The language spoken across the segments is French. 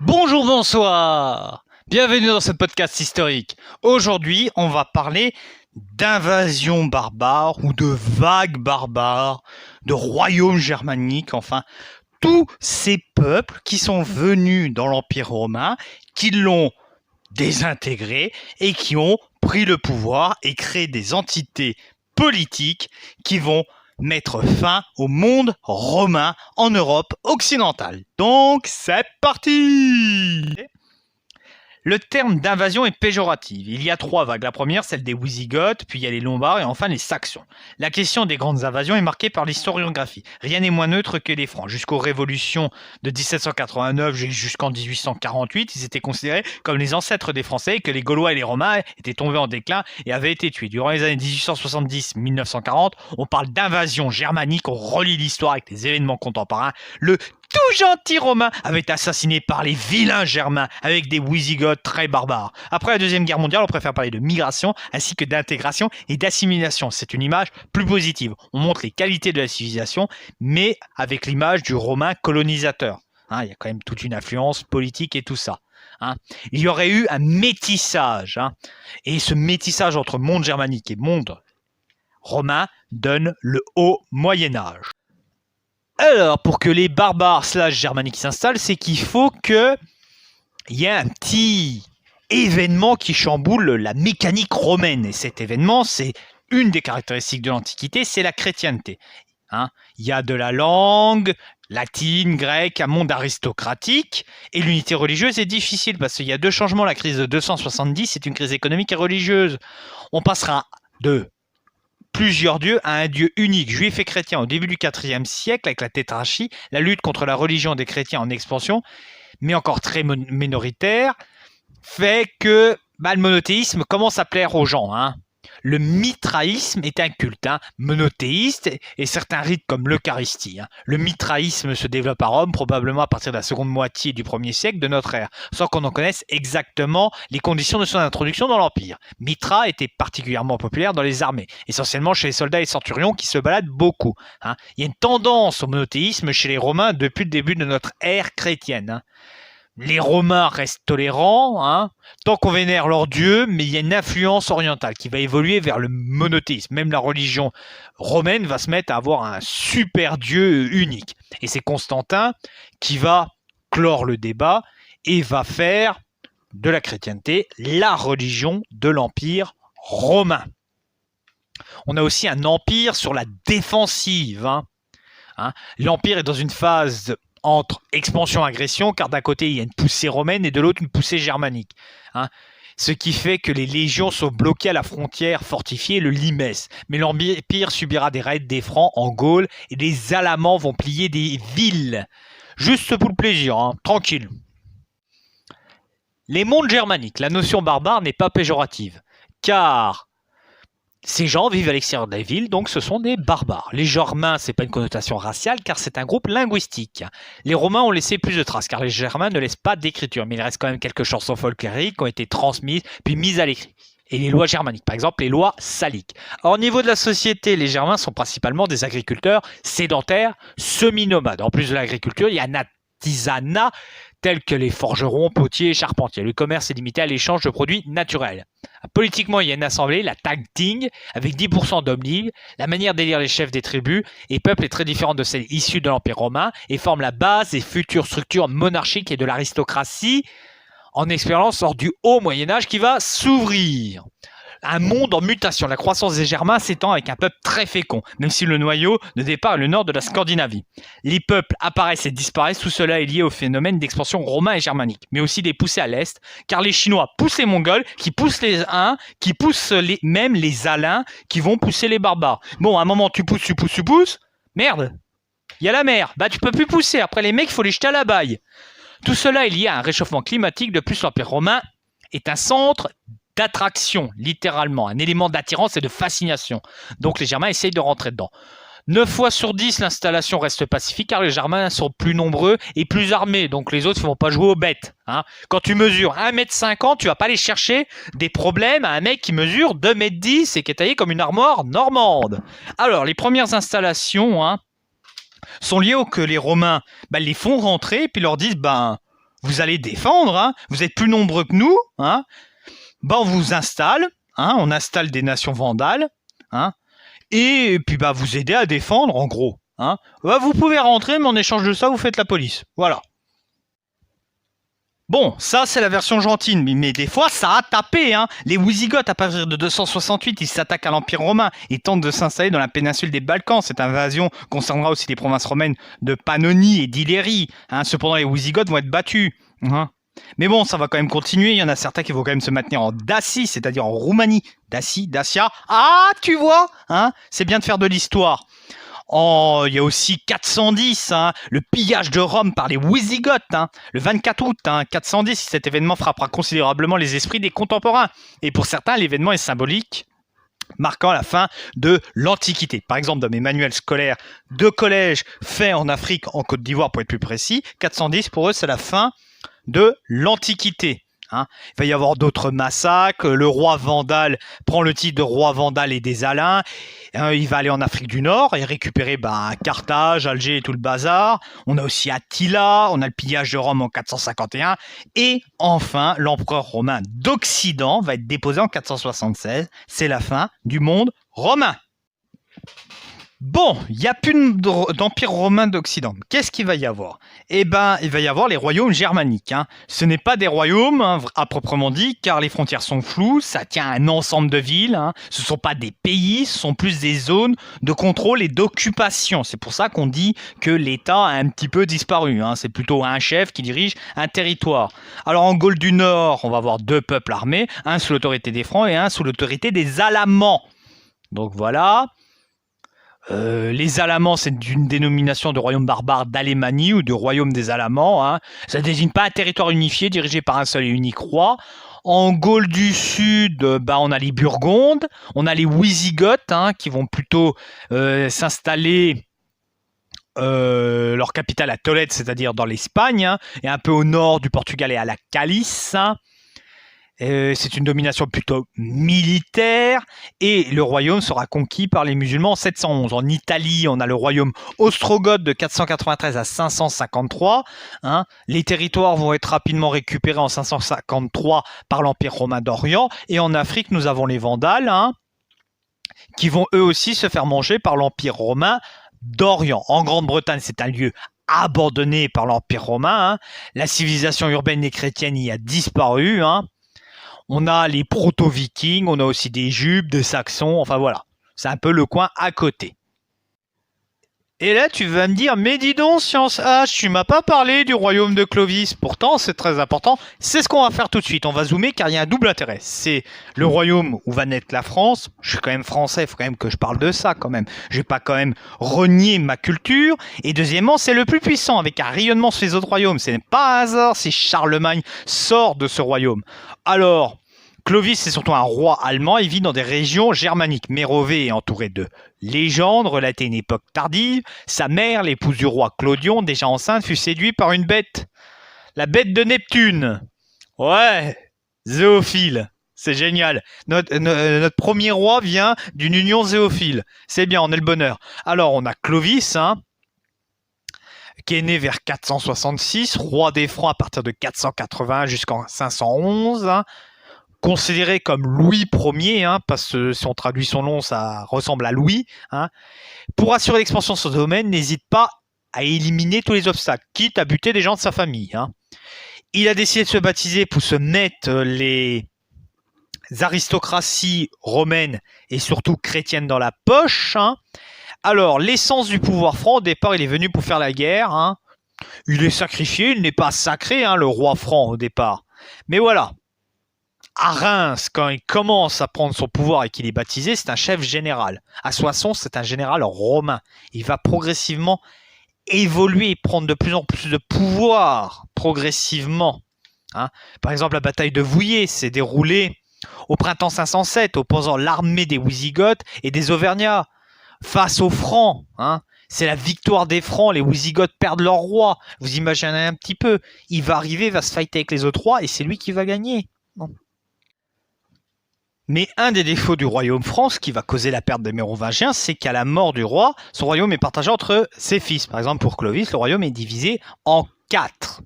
Bonjour, bonsoir. Bienvenue dans ce podcast historique. Aujourd'hui, on va parler d'invasion barbare ou de vagues barbares, de royaumes germaniques, enfin, tous ces peuples qui sont venus dans l'Empire romain, qui l'ont désintégré et qui ont pris le pouvoir et créé des entités politiques qui vont mettre fin au monde romain en Europe occidentale. Donc, c'est parti! Le terme d'invasion est péjoratif. Il y a trois vagues. La première, celle des Wisigoths, puis il y a les Lombards et enfin les Saxons. La question des grandes invasions est marquée par l'historiographie. Rien n'est moins neutre que les Francs. Jusqu'aux révolutions de 1789 jusqu'en 1848, ils étaient considérés comme les ancêtres des Français et que les Gaulois et les Romains étaient tombés en déclin et avaient été tués. Durant les années 1870-1940, on parle d'invasion germanique, on relie l'histoire avec les événements contemporains. Le tout gentil romain avait été assassiné par les vilains germains avec des Wisigoths très barbares. Après la Deuxième Guerre mondiale, on préfère parler de migration ainsi que d'intégration et d'assimilation. C'est une image plus positive. On montre les qualités de la civilisation, mais avec l'image du romain colonisateur. Il y a quand même toute une influence politique et tout ça. Il y aurait eu un métissage. Et ce métissage entre monde germanique et monde romain donne le haut Moyen-Âge. Alors, pour que les barbares / germaniques s'installent, c'est qu'il faut qu'il y ait un petit événement qui chamboule la mécanique romaine. Et cet événement, c'est une des caractéristiques de l'Antiquité, c'est la chrétienté. Il y a de la langue latine, grecque, un monde aristocratique, et l'unité religieuse est difficile parce qu'il y a deux changements. La crise de 270, c'est une crise économique et religieuse. On passera de plusieurs dieux à un dieu unique, juif et chrétien, au début du IVe siècle, avec la tétrarchie, la lutte contre la religion des chrétiens en expansion, mais encore très minoritaire, fait que le monothéisme commence à plaire aux gens. Le mitraïsme est un culte monothéiste et certains rites comme l'Eucharistie. Le mitraïsme se développe à Rome probablement à partir de la seconde moitié du 1er siècle de notre ère, sans qu'on en connaisse exactement les conditions de son introduction dans l'Empire. Mitra était particulièrement populaire dans les armées, essentiellement chez les soldats et centurions qui se baladent beaucoup. Il y a une tendance au monothéisme chez les Romains depuis le début de notre ère chrétienne. Les Romains restent tolérants, tant qu'on vénère leur dieu, mais il y a une influence orientale qui va évoluer vers le monothéisme. Même la religion romaine va se mettre à avoir un super dieu unique. Et c'est Constantin qui va clore le débat et va faire de la chrétienté la religion de l'Empire romain. On a aussi un empire sur la défensive. L'empire est dans une phase entre expansion-agression, car d'un côté il y a une poussée romaine et de l'autre une poussée germanique. Ce qui fait que les légions sont bloquées à la frontière fortifiée, le Limès. Mais l'Empire subira des raids des Francs en Gaule et les Alamans vont plier des villes. Juste pour le plaisir, tranquille. Les mondes germaniques, la notion barbare n'est pas péjorative, car ces gens vivent à l'extérieur des villes, donc ce sont des barbares. Les Germains, ce n'est pas une connotation raciale, car c'est un groupe linguistique. Les Romains ont laissé plus de traces, car les Germains ne laissent pas d'écriture, mais il reste quand même quelques chansons folkloriques qui ont été transmises, puis mises à l'écrit. Et les lois germaniques, par exemple les lois saliques. Or, au niveau de la société, les Germains sont principalement des agriculteurs sédentaires, semi-nomades. En plus de l'agriculture, il y a un artisanat tels que les forgerons, potiers et charpentiers. Le commerce est limité à l'échange de produits naturels. Politiquement, il y a une assemblée, la Tagting, avec 10% d'hommes libres. La manière d'élire les chefs des tribus et peuples est très différente de celle issue de l'Empire romain et forme la base des futures structures monarchiques et de l'aristocratie en expérience lors du haut Moyen-Âge qui va s'ouvrir. Un monde en mutation. La croissance des Germains s'étend avec un peuple très fécond, même si le noyau de départ est le nord de la Scandinavie. Les peuples apparaissent et disparaissent, tout cela est lié au phénomène d'expansion romain et germanique, mais aussi des poussées à l'est, car les Chinois poussent les Mongols, qui poussent les Huns, qui poussent même les Alains, qui vont pousser les barbares. Bon, à un moment, tu pousses, merde, il y a la mer, tu peux plus pousser, après les mecs, il faut les jeter à la baille. Tout cela est lié à un réchauffement climatique, de plus l'Empire romain est un centre d'attraction, littéralement, un élément d'attirance et de fascination. Donc les Germains essayent de rentrer dedans. 9 fois sur 10, l'installation reste pacifique car les Germains sont plus nombreux et plus armés. Donc les autres ne vont pas jouer aux bêtes. Quand tu mesures 1,50 m, tu vas pas aller chercher des problèmes à un mec qui mesure 2,10 m et qui est taillé comme une armoire normande. Alors, les premières installations sont liées au que les Romains les font rentrer et puis leur disent vous allez défendre, hein, vous êtes plus nombreux que nous, hein, bah on vous installe, hein, on installe des nations vandales, hein, et puis bah vous aider à défendre en gros. Hein. Bah, vous pouvez rentrer, mais en échange de ça, vous faites la police. Voilà. Bon, ça c'est la version gentille, mais des fois ça a tapé. Hein. Les Wisigoths, à partir de 268, ils s'attaquent à l'Empire romain et tentent de s'installer dans la péninsule des Balkans. Cette invasion concernera aussi les provinces romaines de Pannonie et d'Illyrie. Hein. Cependant, les Wisigoths vont être battus. Hein. Mais bon, ça va quand même continuer. Il y en a certains qui vont quand même se maintenir en Dacie, c'est-à-dire en Roumanie. Dacie, Dacia. Ah, tu vois, hein, c'est bien de faire de l'histoire. Oh, il y a aussi 410, hein, le pillage de Rome par les Wisigoths, hein, le 24 août, hein, 410. Cet événement frappera considérablement les esprits des contemporains. Et pour certains, l'événement est symbolique, marquant la fin de l'Antiquité. Par exemple, dans mes manuels scolaires de collège faits en Afrique, en Côte d'Ivoire pour être plus précis, 410 pour eux, c'est la fin de l'Antiquité. Hein. Il va y avoir d'autres massacres. Le roi Vandale prend le titre de roi Vandale et des Alains. Il va aller en Afrique du Nord et récupérer Carthage, Alger et tout le bazar. On a aussi Attila, on a le pillage de Rome en 451. Et enfin, l'empereur romain d'Occident va être déposé en 476. C'est la fin du monde romain. Bon, il n'y a plus d'empire romain d'Occident. Qu'est-ce qu'il va y avoir? Eh ben, il va y avoir les royaumes germaniques. Hein. Ce n'est pas des royaumes, hein, à proprement dit, car les frontières sont floues, ça tient à un ensemble de villes. Hein. Ce ne sont pas des pays, ce sont plus des zones de contrôle et d'occupation. C'est pour ça qu'on dit que l'État a un petit peu disparu. Hein. C'est plutôt un chef qui dirige un territoire. Alors en Gaule du Nord, on va avoir deux peuples armés, un sous l'autorité des Francs et un sous l'autorité des Alamans. Donc voilà. Les Alamans, c'est une dénomination de royaume barbare d'Alémanie ou de royaume des Alamans. Hein. Ça ne désigne pas un territoire unifié dirigé par un seul et unique roi. En Gaule du Sud, on a les Burgondes, on a les Wisigoths hein, qui vont plutôt s'installer leur capitale à Tolède, c'est-à-dire dans l'Espagne, hein, et un peu au nord du Portugal et à la Calice. Hein. C'est une domination plutôt militaire et le royaume sera conquis par les musulmans en 711. En Italie, on a le royaume ostrogoth de 493 à 553. Hein. Les territoires vont être rapidement récupérés en 553 par l'Empire romain d'Orient. Et en Afrique, nous avons les Vandales hein, qui vont eux aussi se faire manger par l'Empire romain d'Orient. En Grande-Bretagne, c'est un lieu abandonné par l'Empire romain. Hein. La civilisation urbaine et chrétienne y a disparu. Hein. On a les proto-vikings, on a aussi des Jupes, des Saxons, enfin voilà. C'est un peu le coin à côté. Et là, tu vas me dire, mais dis donc, Science H, tu m'as pas parlé du royaume de Clovis. Pourtant, c'est très important. C'est ce qu'on va faire tout de suite. On va zoomer car il y a un double intérêt. C'est le royaume où va naître la France. Je suis quand même français, il faut quand même que je parle de ça quand même. Je vais pas quand même renier ma culture. Et deuxièmement, c'est le plus puissant avec un rayonnement sur les autres royaumes. Ce n'est pas un hasard si Charlemagne sort de ce royaume. Alors, Clovis, c'est surtout un roi allemand. Il vit dans des régions germaniques. Mérové est entouré de légendes relatées à une époque tardive. Sa mère, l'épouse du roi Clodion, déjà enceinte, fut séduite par une bête. La bête de Neptune. Ouais, zoophile. C'est génial. Notre premier roi vient d'une union zoophile. C'est bien, on est le bonheur. Alors, on a Clovis, hein, qui est né vers 466, roi des Francs à partir de 480 jusqu'en 511, hein, considéré comme Louis Ier, hein, parce que si on traduit son nom, ça ressemble à Louis. Hein. Pour assurer l'expansion de son domaine, n'hésite pas à éliminer tous les obstacles, quitte à buter des gens de sa famille. Hein. Il a décidé de se baptiser pour se mettre les aristocraties romaines et surtout chrétiennes dans la poche. Hein. Alors, l'essence du pouvoir franc, au départ, il est venu pour faire la guerre. Hein. Il est sacrifié, il n'est pas sacré, hein, le roi franc au départ. Mais voilà. À Reims, quand il commence à prendre son pouvoir et qu'il est baptisé, c'est un chef général. À Soissons, c'est un général romain. Il va progressivement évoluer et prendre de plus en plus de pouvoir, progressivement. Hein. Par exemple, la bataille de Vouillers s'est déroulée au printemps 507, opposant l'armée des Wisigoths et des Auvergnats face aux Francs. Hein. C'est la victoire des Francs, les Wisigoths perdent leur roi. Vous imaginez un petit peu, il va arriver, il va se fighter avec les autres rois et c'est lui qui va gagner. Bon. Mais un des défauts du royaume France qui va causer la perte des Mérovingiens, c'est qu'à la mort du roi, son royaume est partagé entre ses fils. Par exemple, pour Clovis, le royaume est divisé en 4.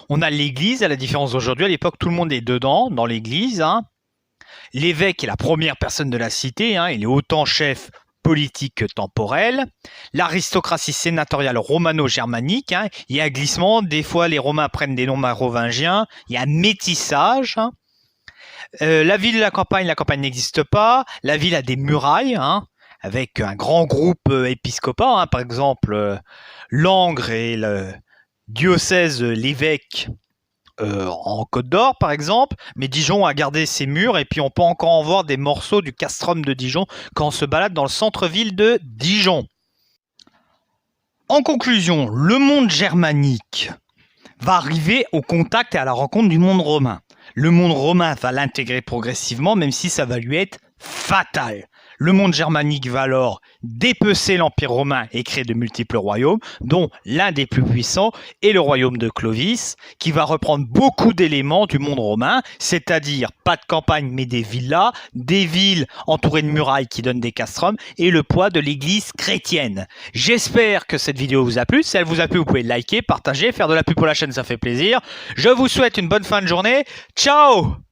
On a l'église, à la différence d'aujourd'hui. À l'époque, tout le monde est dedans, dans l'église. Hein. L'évêque est la première personne de la cité. Hein. Il est autant chef politique que temporel. L'aristocratie sénatoriale romano-germanique. Hein. Il y a un glissement. Des fois, les Romains prennent des noms mérovingiens. Il y a un métissage. Hein. La ville et la campagne n'existe pas. La ville a des murailles, hein, avec un grand groupe épiscopat. Hein, par exemple, Langres et le diocèse, l'évêque en Côte d'Or, par exemple. Mais Dijon a gardé ses murs et puis on peut encore en voir des morceaux du castrum de Dijon quand on se balade dans le centre-ville de Dijon. En conclusion, le monde germanique va arriver au contact et à la rencontre du monde romain. Le monde romain va l'intégrer progressivement, même si ça va lui être fatal. Le monde germanique va alors dépecer l'Empire romain et créer de multiples royaumes, dont l'un des plus puissants est le royaume de Clovis, qui va reprendre beaucoup d'éléments du monde romain, c'est-à-dire pas de campagne mais des villas, des villes entourées de murailles qui donnent des castrums et le poids de l'église chrétienne. J'espère que cette vidéo vous a plu. Si elle vous a plu, vous pouvez liker, partager, faire de la pub pour la chaîne, ça fait plaisir. Je vous souhaite une bonne fin de journée. Ciao!